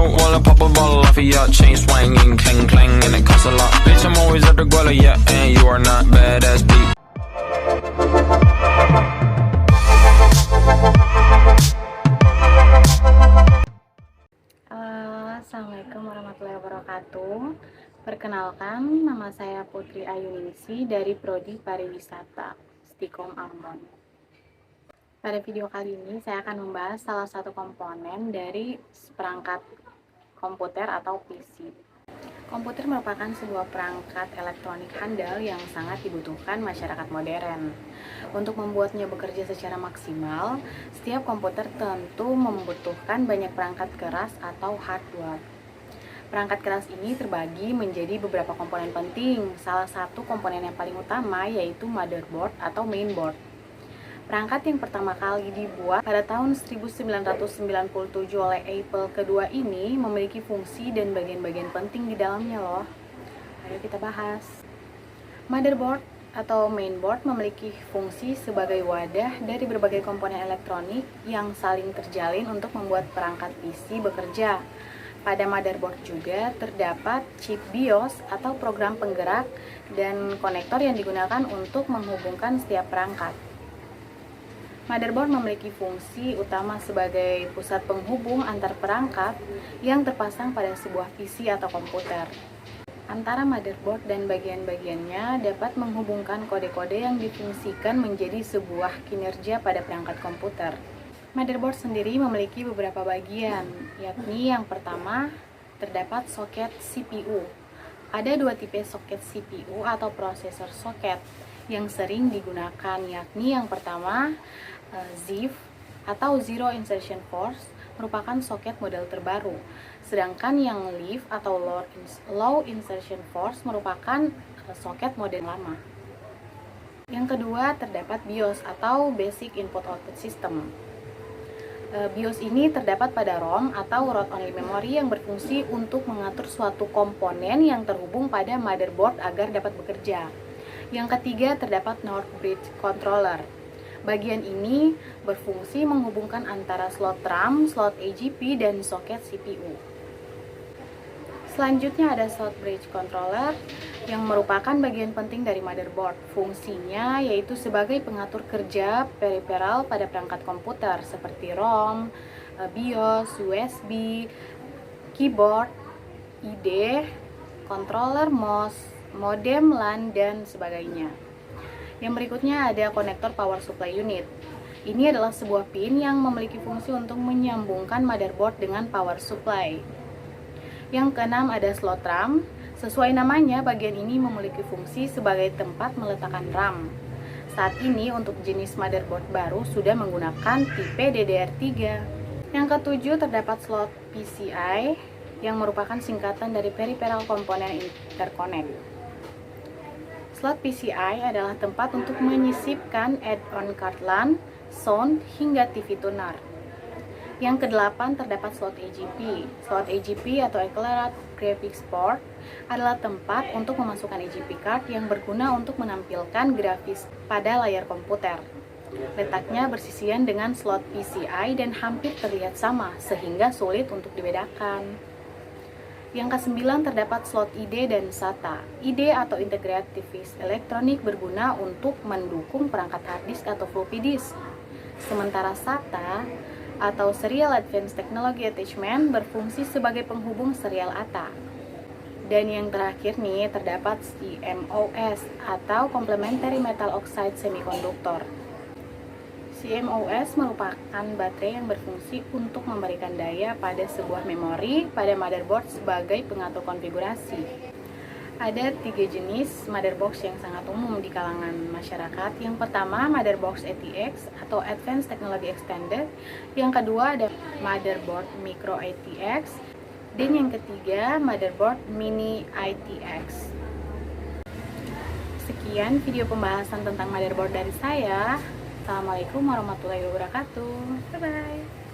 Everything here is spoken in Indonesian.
out while I pop a bottle off of ya. Chain swinging, clang clang, and it costs a lot. Bitch, I'm always at the guala, yeah, and you are not badass beat. Assalamualaikum warahmatullahi wabarakatuh. Perkenalkan, nama saya Putri Ayuningsi dari Prodi Pariwisata Stikom Ambon. Pada video kali ini saya akan membahas salah satu komponen dari perangkat komputer atau PC. Komputer merupakan sebuah perangkat elektronik handal yang sangat dibutuhkan masyarakat modern. Untuk membuatnya bekerja secara maksimal, setiap komputer tentu membutuhkan banyak perangkat keras atau hardware. Perangkat keras ini terbagi menjadi beberapa komponen penting. Salah satu komponen yang paling utama yaitu motherboard atau mainboard. Perangkat yang pertama kali dibuat pada tahun 1997 oleh Apple kedua ini memiliki fungsi dan bagian-bagian penting di dalamnya loh. Ayo kita bahas. Motherboard atau mainboard memiliki fungsi sebagai wadah dari berbagai komponen elektronik yang saling terjalin untuk membuat perangkat PC bekerja. Pada motherboard juga terdapat chip BIOS atau program penggerak dan konektor yang digunakan untuk menghubungkan setiap perangkat. Motherboard memiliki fungsi utama sebagai pusat penghubung antar perangkat yang terpasang pada sebuah PC atau komputer. Antara motherboard dan bagian-bagiannya dapat menghubungkan kode-kode yang difungsikan menjadi sebuah kinerja pada perangkat komputer. Motherboard sendiri memiliki beberapa bagian, yakni yang pertama terdapat soket CPU. Ada dua tipe soket CPU atau prosesor soket yang sering digunakan, yakni yang pertama ZIF atau Zero Insertion Force merupakan soket model terbaru, sedangkan yang LIF atau Low Insertion Force merupakan soket model lama. Yang kedua terdapat BIOS atau Basic Input Output System. BIOS ini terdapat pada ROM atau Read Only Memory yang berfungsi untuk mengatur suatu komponen yang terhubung pada motherboard agar dapat bekerja. Yang ketiga terdapat North Bridge Controller. Bagian ini berfungsi menghubungkan antara slot RAM, slot AGP, dan soket CPU. Selanjutnya ada South Bridge Controller yang merupakan bagian penting dari motherboard. Fungsinya yaitu sebagai pengatur kerja peripheral pada perangkat komputer seperti ROM, BIOS, USB, keyboard, ID, controller mouse, modem LAN, dan sebagainya. Yang berikutnya ada konektor power supply unit. Ini adalah sebuah pin yang memiliki fungsi untuk menyambungkan motherboard dengan power supply. Yang keenam ada slot RAM. Sesuai namanya, bagian ini memiliki fungsi sebagai tempat meletakkan RAM. Saat ini untuk jenis motherboard baru sudah menggunakan tipe DDR3. Yang ketujuh terdapat slot PCI yang merupakan singkatan dari Peripheral Component Interconnect. Slot PCI adalah tempat untuk menyisipkan add-on card LAN, sound, hingga TV tuner. Yang kedelapan terdapat slot AGP. Slot AGP atau Accelerated Graphics Port adalah tempat untuk memasukkan AGP card yang berguna untuk menampilkan grafis pada layar komputer. Letaknya bersisian dengan slot PCI dan hampir terlihat sama, sehingga sulit untuk dibedakan. Yang kesembilan terdapat slot ID dan SATA. ID atau Integrated Device Elektronik berguna untuk mendukung perangkat hard disk atau floppy disk. Sementara SATA atau Serial Advanced Technology Attachment berfungsi sebagai penghubung serial ATA. Dan yang terakhir nih terdapat CMOS atau Complementary Metal Oxide Semiconductor. CMOS merupakan baterai yang berfungsi untuk memberikan daya pada sebuah memori pada motherboard sebagai pengatur konfigurasi. Ada tiga jenis motherbox yang sangat umum di kalangan masyarakat. Yang pertama motherbox ATX atau Advanced Technology Extended. Yang kedua ada motherboard Micro ATX. Dan yang ketiga motherboard Mini ITX. Sekian video pembahasan tentang motherboard dari saya. Assalamualaikum warahmatullahi wabarakatuh. Bye-bye.